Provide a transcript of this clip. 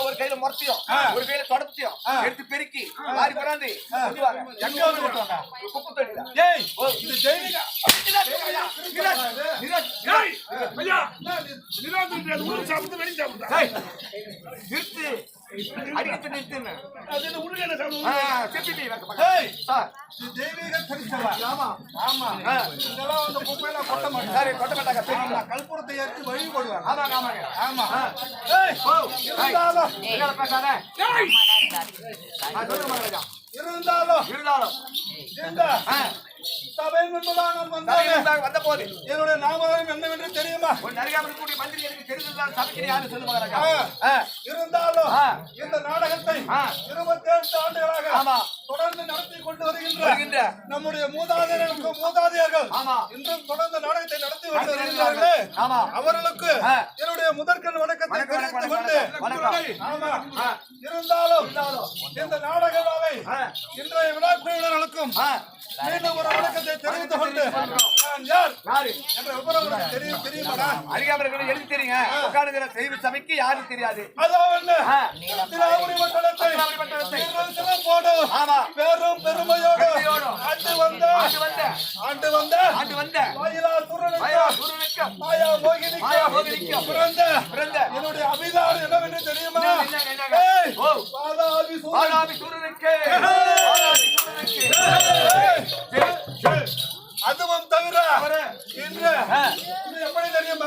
ஒரு கையில முறைச்சியும் ஒரு கையில தொடர்ச்சியும் எடுத்து பெருக்கி மாறி கொண்டாந்து கல்புரத்தை எடுத்து வழி போடுவாங்க. வந்த போது என்னுடைய நாமம் என்னவென்று தெரியுமா? மந்திரி எனக்கு தெரிந்ததால் சபைக்கு யாரு சொல்லுவாங்க. இருந்தாலும் இந்த நாடகத்தை 27 ஆண்டுகளாக தொடர்ந்து நடத்தி கொண்டு வருகின்ற நம்முடைய மூதாதையர்கள் இன்றும் தொடர்ந்து நாடகத்தை நடத்தி கொண்டு வருகிறார்களே, அவர்களுக்கு என்னுடைய முதற்கண் வணக்கத்தை தெரிவித்துக் கொண்டு இருந்தாலும் இந்த நாடகவை இன்றைய விழாக்குழுவினர்களுக்கும் மீண்டும் ஒரு வணக்கத்தை தெரிவித்துக் கொண்டு நான் யார் என்ற விவரம் தெரியுமா? அறியாமல் எழுதி தெரியுங்க. உட்கார்ந்து செய்தி சபைக்கு யாரும் தெரியாது. பெரும் பெருமையோடு ஆண்டு வந்த என்னுடைய அபிதானம் என்னவென்று தெரியுமா? அதுவும் தவிர இன்று எப்படி தெரியுமா?